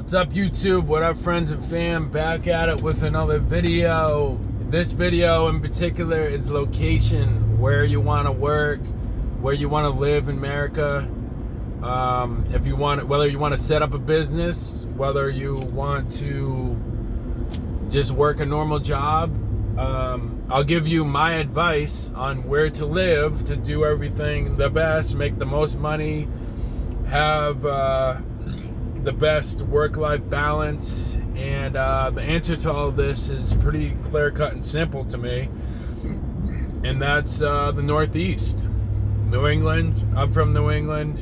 What's up, YouTube? What up, friends and fam? Back at it with another video. This video in particular is location, where you want to work, where you want to live in America. If you want, whether you want to set up a business, whether you want to just work a normal job. I'll give you my advice on where to live to do everything the best, make the most money, have the best work-life balance. And the answer to all of this is pretty clear-cut and simple to me, and that's the Northeast, New England. I'm from New England.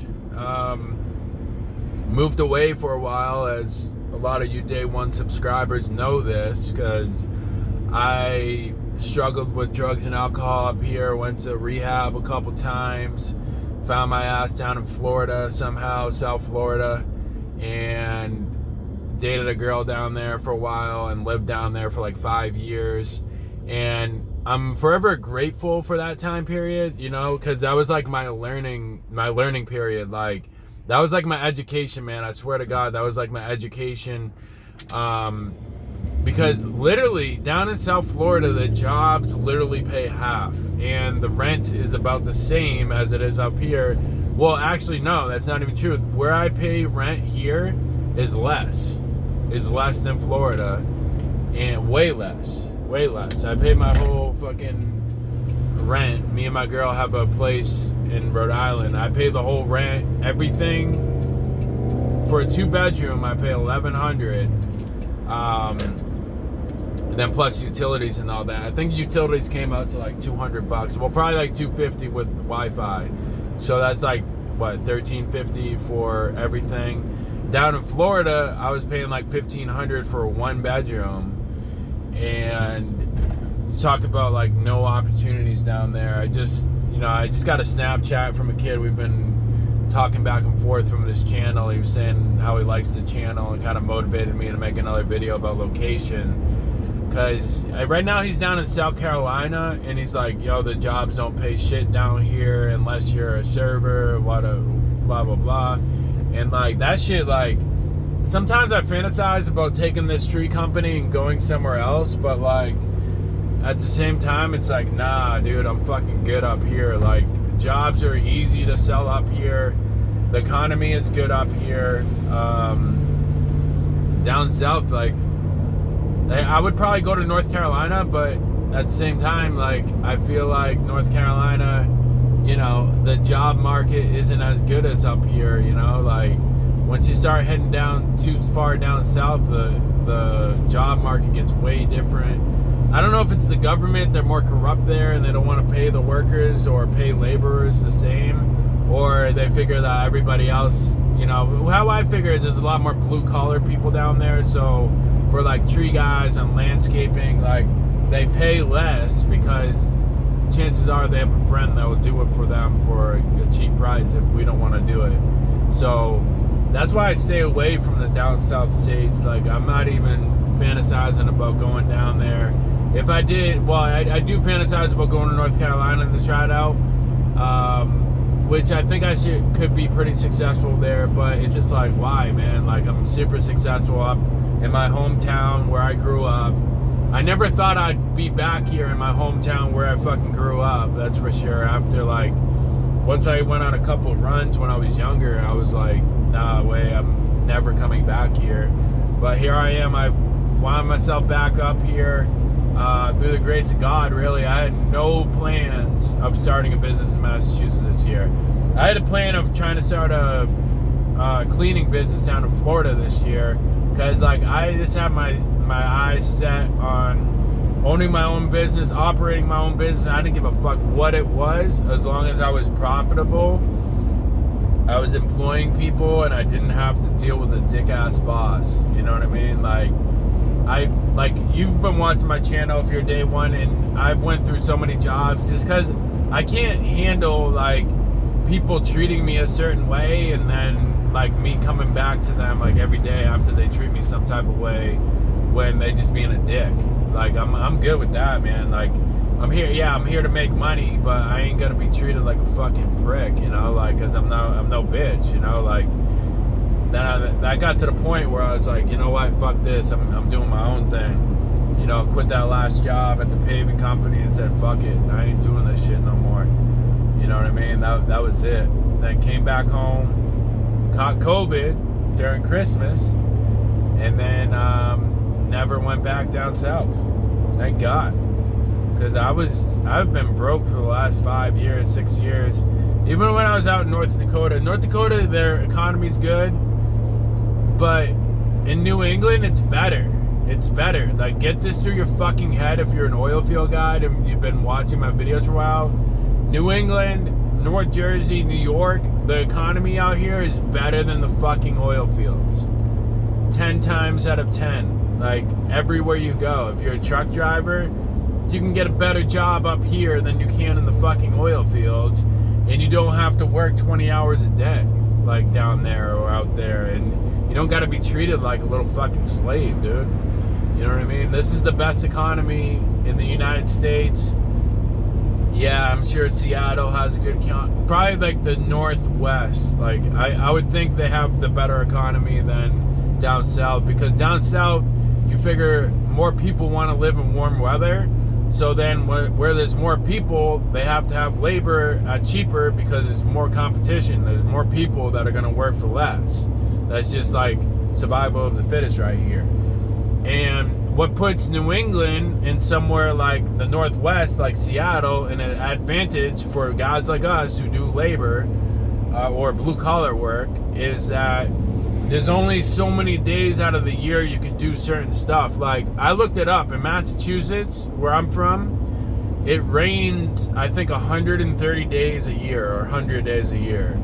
Moved away for a while, as a lot of you day one subscribers know this, because I struggled with drugs and alcohol up here, went to rehab a couple times, found my ass down in Florida somehow, South Florida, and dated a girl down there for a while and lived down there for like 5 years. And I'm forever grateful for that time period, you know, because that was like my learning period. Like, that was like my education, man. I swear to God, that was like my education. Because literally down in South Florida, the jobs literally pay half, and the rent is about the same as it is up here. Well, actually, no, that's not even true. Where I pay rent here is less than Florida, and way less. I pay my whole fucking rent. Me and my girl have a place in Rhode Island. I pay the whole rent, everything. For a 2-bedroom, I pay $1,100. And then plus utilities and all that. I think utilities came out to like $200. Well, probably like $250 with Wi-Fi. So that's like, what, $1,350 for everything. Down in Florida, I was paying like $1,500 for a 1-bedroom. And you talk about like no opportunities down there. I just got a Snapchat from a kid. We've been talking back and forth from this channel. He was saying how he likes the channel and kind of motivated me to make another video about location. Because right now he's down in South Carolina, and he's like, yo, the jobs don't pay shit down here unless you're a server, blah, blah, blah. And like, that shit, like, sometimes I fantasize about taking this tree company and going somewhere else, but like, at the same time, it's like, nah, dude, I'm fucking good up here. Like, jobs are easy to sell up here. The economy is good up here. Down south, like, I would probably go to North Carolina, but at the same time, like, I feel like North Carolina, you know, the job market isn't as good as up here, you know, like, once you start heading down too far down south, the job market gets way different. I don't know if it's the government, they're more corrupt there and they don't want to pay the workers or pay laborers the same, or they figure that everybody else, you know, how I figure it, there's a lot more blue collar people down there, so for like tree guys and landscaping, like, they pay less because chances are they have a friend that will do it for them for a cheap price if we don't want to do it. So that's why I stay away from the down south states. Like, I'm not even fantasizing about going down there. If I did, well, I do fantasize about going to North Carolina to try it out, which I think I could be pretty successful there, but it's just like, why, man? Like, I'm super successful up in my hometown where I grew up. I never thought I'd be back here in my hometown where I fucking grew up, that's for sure. After, like, once I went on a couple runs when I was younger, I was like, nah, way, I'm never coming back here. But here I am. I wound myself back up here through the grace of God, really. I had no plans of starting a business in Massachusetts this year. I had a plan of trying to start a cleaning business down in Florida this year, because, like, I just have my eyes set on owning my own business, operating my own business. I didn't give a fuck what it was, as long as I was profitable. I was employing people and I didn't have to deal with a dick-ass boss. You know what I mean? Like, you've been watching my channel if you're day one, and I've went through so many jobs just because I can't handle, like, people treating me a certain way and then, like, me coming back to them, like, every day after they treat me some type of way when they just being a dick. Like, I'm good with that, man. Like, I'm here to make money, but I ain't gonna be treated like a fucking prick, you know, like, cause I'm no bitch, you know, like, then I got to the point where I was like, you know what, fuck this, I'm doing my own thing. You know, quit that last job at the paving company and said, fuck it, I ain't doing this shit no more. You know what I mean? That was it. Then came back home, caught COVID during Christmas, and then never went back down south. Thank God. Because I've been broke for the last 5 years, 6 years. Even when I was out in North Dakota, their economy's good. But in New England, it's better. It's better. Like, get this through your fucking head if you're an oil field guy and you've been watching my videos for a while. New England, North Jersey, New York, the economy out here is better than the fucking oil fields. 10 times out of 10. Like, everywhere you go. If you're a truck driver, you can get a better job up here than you can in the fucking oil fields, and you don't have to work 20 hours a day like down there or out there, and you don't got to be treated like a little fucking slave, dude. You know what I mean? This is the best economy in the United States. Yeah, I'm sure Seattle has a good probably like the Northwest. Like, I would think they have the better economy than down south, because down south you figure more people want to live in warm weather. So then where there's more people, they have to have labor cheaper because there's more competition. There's more people that are going to work for less. That's just like survival of the fittest right here. And what puts New England in somewhere like the Northwest, like Seattle, in an advantage for guys like us who do labor or blue collar work is that there's only so many days out of the year you can do certain stuff. Like, I looked it up. In Massachusetts, where I'm from, it rains, I think, 130 days a year or 100 days a year.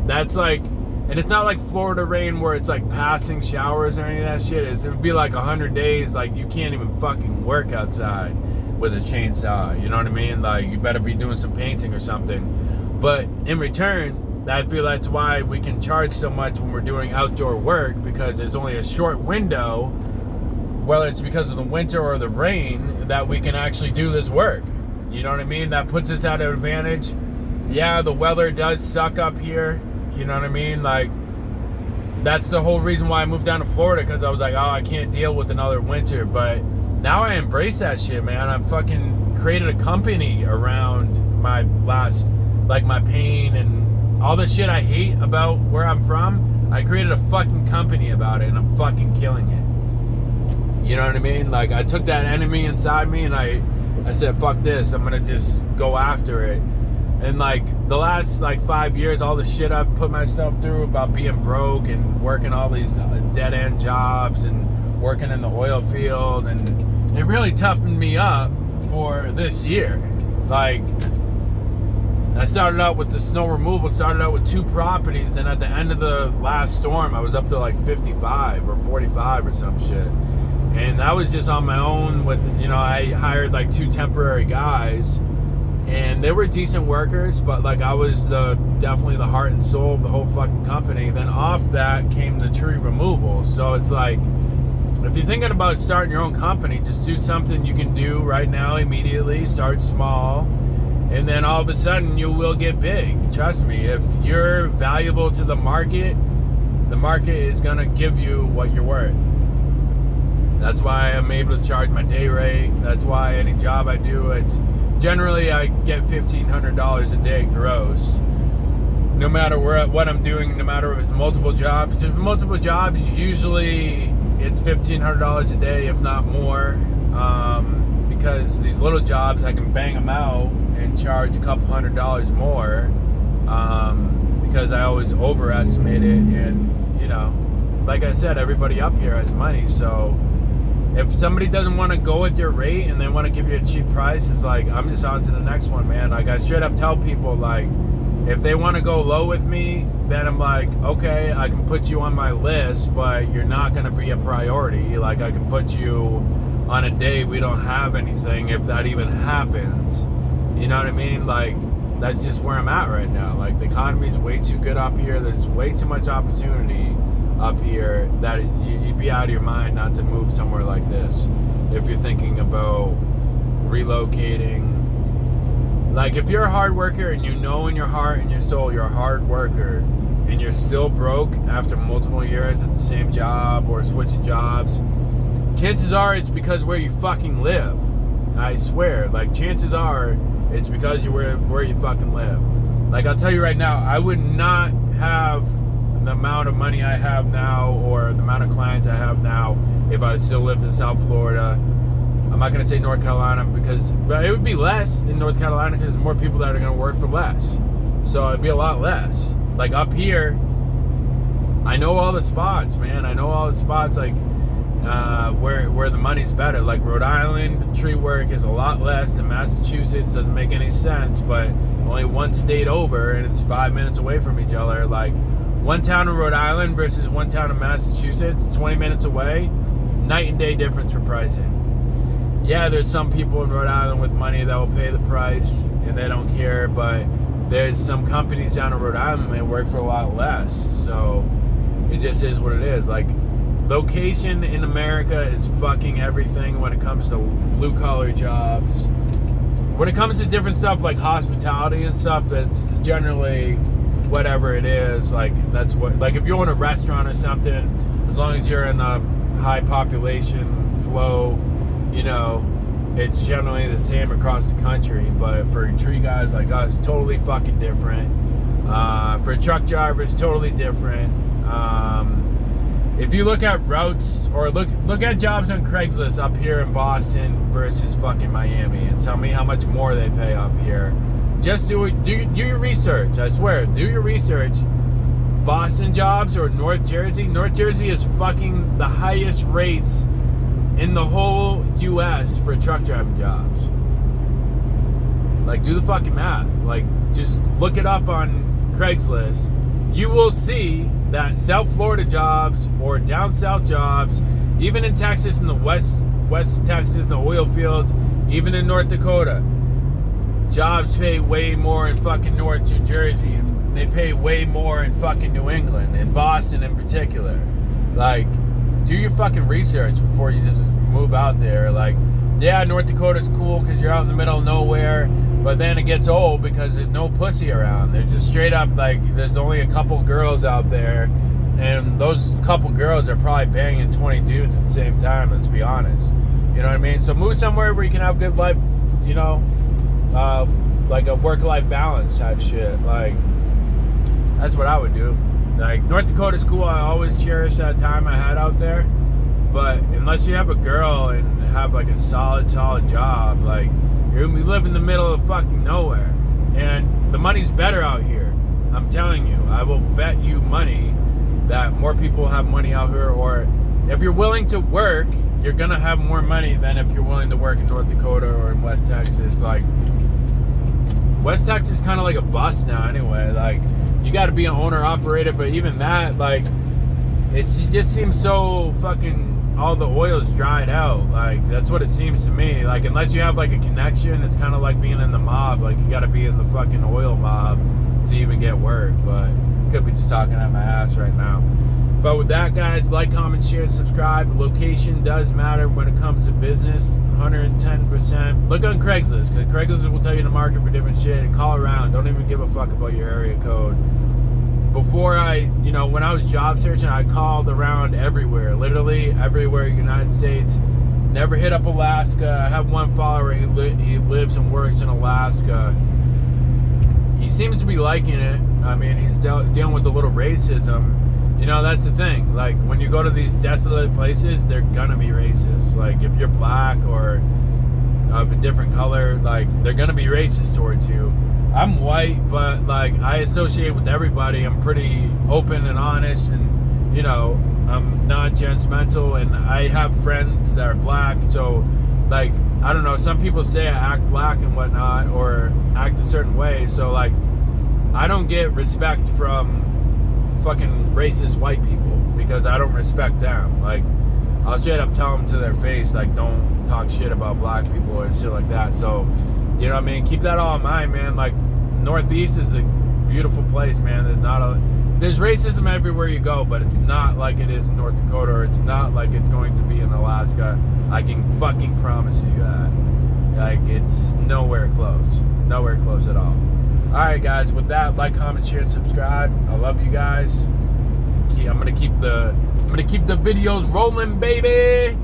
That's like, and it's not like Florida rain where it's like passing showers or any of that shit. It would be like 100 days, like you can't even fucking work outside with a chainsaw. You know what I mean? Like, you better be doing some painting or something. But in return, I feel that's why we can charge so much when we're doing outdoor work, because there's only a short window, whether it's because of the winter or the rain, that we can actually do this work. You know what I mean? That puts us at an advantage. Yeah, the weather does suck up here. You know what I mean? Like, that's the whole reason why I moved down to Florida, because I was like, oh, I can't deal with another winter. But now I embrace that shit, man. I've fucking created a company around my my pain and all the shit I hate about where I'm from. I created a fucking company about it, and I'm fucking killing it. You know what I mean? Like, I took that enemy inside me, and I said, fuck this, I'm gonna just go after it. And like, the last like 5 years, all the shit I've put myself through about being broke and working all these dead-end jobs and working in the oil field, and it really toughened me up for this year. Like, I started out with the snow removal, started out with 2 properties, and at the end of the last storm, I was up to like 55 or 45 or some shit. And that was just on my own with, you know, I hired like 2 temporary guys, and they were decent workers, but like, I was definitely the heart and soul of the whole fucking company. Then off that came the tree removal. So it's like, if you're thinking about starting your own company, just do something you can do right now immediately. Start small, and then all of a sudden you will get big. Trust me, if you're valuable to the market is gonna give you what you're worth. That's why I'm able to charge my day rate. That's why any job I do, it's generally I get $1,500 a day gross. No matter what I'm doing, no matter if it's multiple jobs. If multiple jobs, usually it's $1,500 a day, if not more. Because these little jobs, I can bang them out and charge a couple $100 more. Because I always overestimate it, and you know, like I said, everybody up here has money, so if somebody doesn't want to go with your rate and they want to give you a cheap price, it's like, I'm just on to the next one, man. Like, I straight up tell people, like, if they want to go low with me, then I'm like, okay, I can put you on my list, but you're not going to be a priority. Like, I can put you on a day we don't have anything, if that even happens. You know what I mean? Like, that's just where I'm at right now. Like, the economy's way too good up here. There's way too much opportunity up here that you'd be out of your mind not to move somewhere like this if you're thinking about relocating. Like, if you're a hard worker and you know in your heart and your soul you're a hard worker, and you're still broke after multiple years at the same job or switching jobs, chances are it's because where you fucking live. I swear, like, chances are it's because you where you fucking live. Like, I'll tell you right now, I would not have the amount of money I have now or the amount of clients I have now if I still lived in South Florida. I'm not going to say North Carolina but it would be less in North Carolina because there's more people that are going to work for less. So it'd be a lot less. Like, up here, I know all the spots, man. I know all the spots, like, where the money's better. Like Rhode Island, tree work is a lot less than Massachusetts. Doesn't make any sense, but only one state over, and it's 5 minutes away from each other. Like, one town in Rhode Island versus one town in Massachusetts, 20 minutes away, night and day difference for pricing. Yeah, there's some people in Rhode Island with money that will pay the price, and they don't care, but there's some companies down in Rhode Island that work for a lot less. So it just is what it is. Like, location in America is fucking everything when it comes to blue collar jobs. When it comes to different stuff like hospitality and stuff, that's generally whatever it is. Like, that's what, like, if you own a restaurant or something, as long as you're in a high population flow, you know, it's generally the same across the country. But for tree guys like us, totally fucking different. For truck drivers, totally different. If you look at routes or look at jobs on Craigslist up here in Boston versus fucking Miami, and tell me how much more they pay up here. Just do your research. I swear, do your research. Boston jobs or North Jersey. North Jersey is fucking the highest rates in the whole U.S. for truck driving jobs. Like, do the fucking math. Like, just look it up on Craigslist. You will see that South Florida jobs or down south jobs, even in Texas, in the West Texas, the oil fields, even in North Dakota, jobs pay way more in fucking North New Jersey, and they pay way more in fucking New England, and Boston in particular. Like, do your fucking research before you just move out there. Like, yeah, North Dakota's cool because you're out in the middle of nowhere, but then it gets old because there's no pussy around. There's just straight up, like, there's only a couple girls out there, and those couple girls are probably banging 20 dudes at the same time, let's be honest. You know what I mean? So move somewhere where you can have good life, you know, like a work-life balance type shit. Like, that's what I would do. Like, North Dakota's cool. I always cherish that time I had out there. But unless you have a girl and have, like, a solid job, like, you're gonna be living in the middle of fucking nowhere. And the money's better out here. I'm telling you. I will bet you money that more people have money out here. Or if you're willing to work, you're gonna have more money than if you're willing to work in North Dakota or in West Texas. Like, West Texas is kind of like a bust now anyway. Like, you got to be an owner-operator, but even that, like, it just seems so fucking, all the oil's dried out. Like, that's what it seems to me. Like, unless you have, like, a connection, it's kind of like being in the mob. Like, you got to be in the fucking oil mob to even get work. But could be just talking out my ass right now. But with that, guys, like, comment, share, and subscribe. Location does matter when it comes to business, 110%. Look on Craigslist, because Craigslist will tell you the market for different shit, and call around. Don't even give a fuck about your area code. Before when I was job searching, I called around everywhere, literally everywhere in the United States. Never hit up Alaska. I have one follower, he lives and works in Alaska. He seems to be liking it. I mean, he's dealing with a little racism. You know, that's the thing. Like, when you go to these desolate places, they're gonna be racist. Like, if you're black or of a different color, like, they're gonna be racist towards you. I'm white, but, like, I associate with everybody. I'm pretty open and honest, and, you know, I'm not judgmental, and I have friends that are black. So, like, I don't know, some people say I act black and whatnot, or act a certain way. So, like, I don't get respect from fucking racist white people because I don't respect them. Like, I'll straight up tell them to their face, like, don't talk shit about black people or shit like that. So, you know what I mean? Keep that all in mind, man. Like, Northeast is a beautiful place, man. There's racism everywhere you go, but it's not like it is in North Dakota, or it's not like it's going to be in Alaska. I can fucking promise you that. Like, it's nowhere close at all. All right, guys. With that, like, comment, share, and subscribe. I love you guys. I'm gonna keep the videos rolling, baby.